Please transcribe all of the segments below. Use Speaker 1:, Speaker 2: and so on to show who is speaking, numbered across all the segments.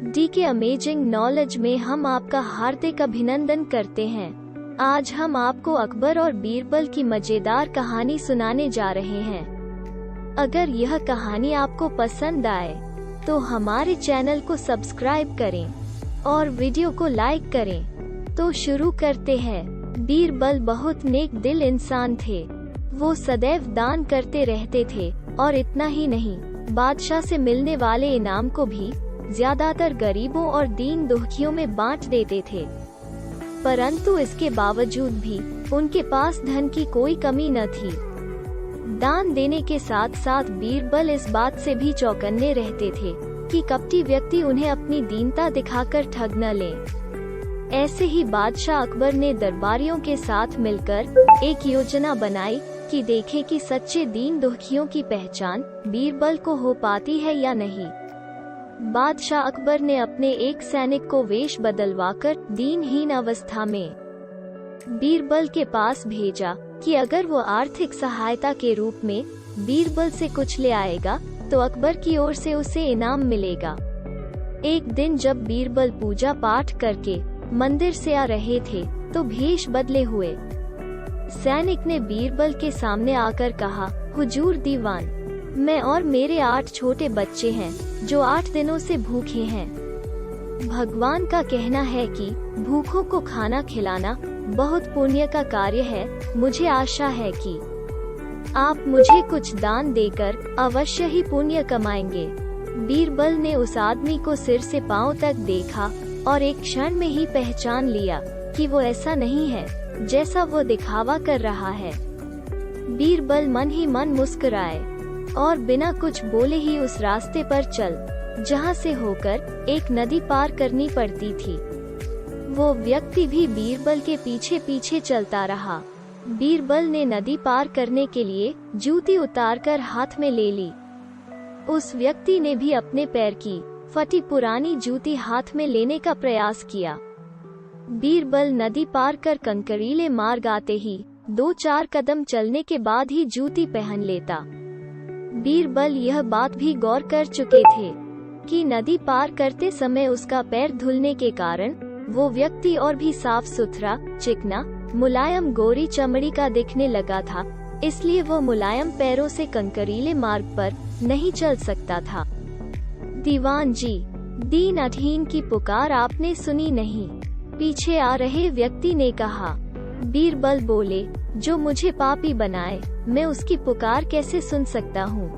Speaker 1: D के amazing knowledge में हम आपका हार्दिक अभिनंदन करते हैं। आज हम आपको अकबर और बीरबल की मजेदार कहानी सुनाने जा रहे हैं। अगर यह कहानी आपको पसंद आए तो हमारे चैनल को सब्सक्राइब करें और वीडियो को लाइक करें। तो शुरू करते हैं। बीरबल बहुत नेक दिल इंसान थे। वो सदैव दान करते रहते थे और इतना ही नहीं, बादशाह से मिलने वाले इनाम को भी ज्यादातर गरीबों और दीन दुखियों में बांट देते थे। परंतु इसके बावजूद भी उनके पास धन की कोई कमी न थी। दान देने के साथ साथ बीरबल इस बात से भी चौकन्ने रहते थे कि कपटी व्यक्ति उन्हें अपनी दीनता दिखाकर ठग न ले। ऐसे ही बादशाह अकबर ने दरबारियों के साथ मिलकर एक योजना बनाई कि देखें कि सच्चे दीन दुखियों की पहचान बीरबल को हो पाती है या नहीं। बादशाह अकबर ने अपने एक सैनिक को वेश बदलवाकर दीनहीन अवस्था में बीरबल के पास भेजा कि अगर वो आर्थिक सहायता के रूप में बीरबल से कुछ ले आएगा तो अकबर की ओर से उसे इनाम मिलेगा। एक दिन जब बीरबल पूजा पाठ करके मंदिर से आ रहे थे तो भेष बदले हुए सैनिक ने बीरबल के सामने आकर कहा, हुजूर दीवान, मैं और मेरे 8 छोटे बच्चे हैं जो 8 दिनों से भूखे हैं। भगवान का कहना है कि भूखों को खाना खिलाना बहुत पुण्य का कार्य है। मुझे आशा है कि आप मुझे कुछ दान देकर अवश्य ही पुण्य कमाएंगे। बीरबल ने उस आदमी को सिर से पांव तक देखा और एक क्षण में ही पहचान लिया कि वो ऐसा नहीं है जैसा वो दिखावा कर रहा है। बीरबल मन ही मन मुस्कुराए और बिना कुछ बोले ही उस रास्ते पर चल जहां से होकर एक नदी पार करनी पड़ती थी। वो व्यक्ति भी बीरबल के पीछे पीछे चलता रहा। बीरबल ने नदी पार करने के लिए जूती उतारकर हाथ में ले ली। उस व्यक्ति ने भी अपने पैर की फटी पुरानी जूती हाथ में लेने का प्रयास किया। बीरबल नदी पार कर कंकरीले मार्ग आते ही 2-4 कदम चलने के बाद ही जूती पहन लेता। बीरबल यह बात भी गौर कर चुके थे कि नदी पार करते समय उसका पैर धुलने के कारण वो व्यक्ति और भी साफ सुथरा, चिकना, मुलायम गोरी चमड़ी का दिखने लगा था। इसलिए वो मुलायम पैरों से कंकरीले मार्ग पर नहीं चल सकता था। दीवान जी, दीन अधीन की पुकार आपने सुनी नहीं? पीछे आ रहे व्यक्ति ने कहा। बीरबल बोले, जो मुझे पापी बनाए मैं उसकी पुकार कैसे सुन सकता हूँ?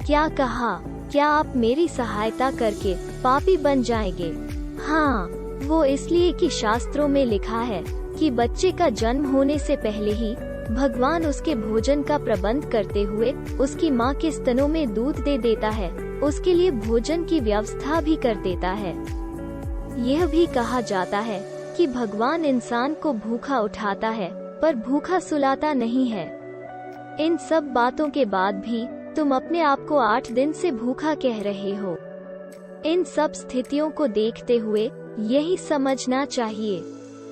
Speaker 1: क्या कहा? क्या आप मेरी सहायता करके पापी बन जाएंगे? हाँ, वो इसलिए कि शास्त्रों में लिखा है कि बच्चे का जन्म होने से पहले ही भगवान उसके भोजन का प्रबंध करते हुए उसकी माँ के स्तनों में दूध दे देता है, उसके लिए भोजन की व्यवस्था भी कर देता है। यह भी कहा जाता है कि भगवान इंसान को भूखा उठाता है पर भूखा सुलाता नहीं है। इन सब बातों के बाद भी तुम अपने आप को 8 दिन से भूखा कह रहे हो। इन सब स्थितियों को देखते हुए यही समझना चाहिए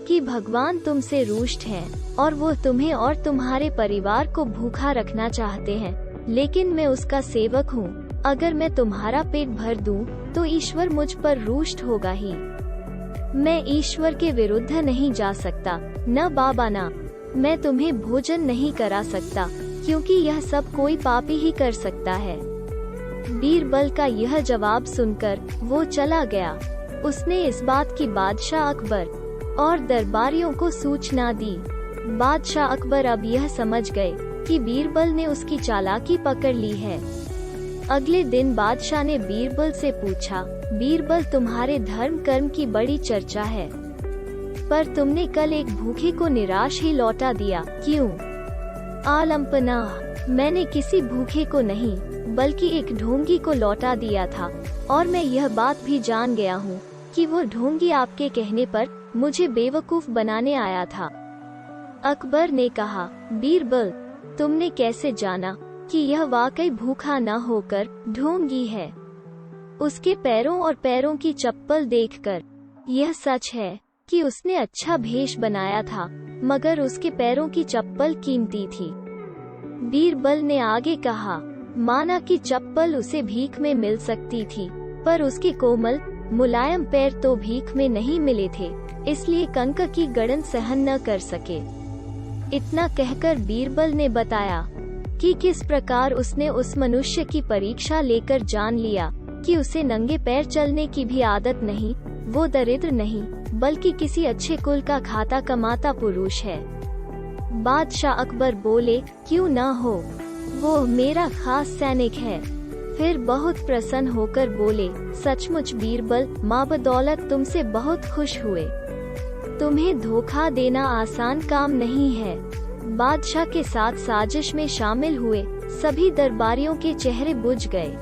Speaker 1: कि भगवान तुमसे रुष्ट हैं और वो तुम्हें और तुम्हारे परिवार को भूखा रखना चाहते हैं। लेकिन मैं उसका सेवक हूँ। अगर मैं तुम्हारा पेट भर दूँ तो ईश्वर मुझ पर रुष्ट होगा ही। मैं ईश्वर के विरुद्ध नहीं जा सकता, न बाबा ना। मैं तुम्हें भोजन नहीं करा सकता क्योंकि यह सब कोई पापी ही कर सकता है। बीरबल का यह जवाब सुनकर वो चला गया। उसने इस बात की बादशाह अकबर और दरबारियों को सूचना दी। बादशाह अकबर अब यह समझ गए कि बीरबल ने उसकी चालाकी पकड़ ली है। अगले दिन बादशाह ने बीरबल से पूछा, बीरबल, तुम्हारे धर्म कर्म की बड़ी चर्चा है, पर तुमने कल एक भूखे को निराश ही लौटा दिया, क्यों? आलमपनाह, मैंने किसी भूखे को नहीं बल्कि एक ढोंगी को लौटा दिया था और मैं यह बात भी जान गया हूँ कि वो ढोंगी आपके कहने पर मुझे बेवकूफ बनाने आया था। अकबर ने कहा, बीरबल, तुमने कैसे जाना कि यह वाकई भूखा न होकर ढोंगी है? उसके पैरों और पैरों की चप्पल देखकर यह सच है कि उसने अच्छा भेष बनाया था, मगर उसके पैरों की चप्पल कीमती थी। बीरबल ने आगे कहा, माना कि चप्पल उसे भीख में मिल सकती थी, पर उसके कोमल मुलायम पैर तो भीख में नहीं मिले थे, इसलिए कंक की गड़न सहन न कर सके। इतना कहकर बीरबल ने बताया कि किस प्रकार उसने उस मनुष्य की परीक्षा लेकर जान लिया कि उसे नंगे पैर चलने की भी आदत नहीं, वो दरिद्र नहीं बल्कि किसी अच्छे कुल का खाता कमाता पुरुष है। बादशाह अकबर बोले, क्यों ना हो, वो मेरा खास सैनिक है। फिर बहुत प्रसन्न होकर बोले, सचमुच बीरबल, माँ बदौलत तुमसे बहुत खुश हुए। तुम्हें धोखा देना आसान काम नहीं है। बादशाह के साथ साजिश में शामिल हुए सभी दरबारियों के चेहरे बुझ गए।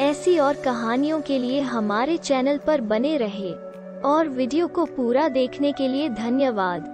Speaker 1: ऐसी और कहानियों के लिए हमारे चैनल पर बने रहे और वीडियो को पूरा देखने के लिए धन्यवाद।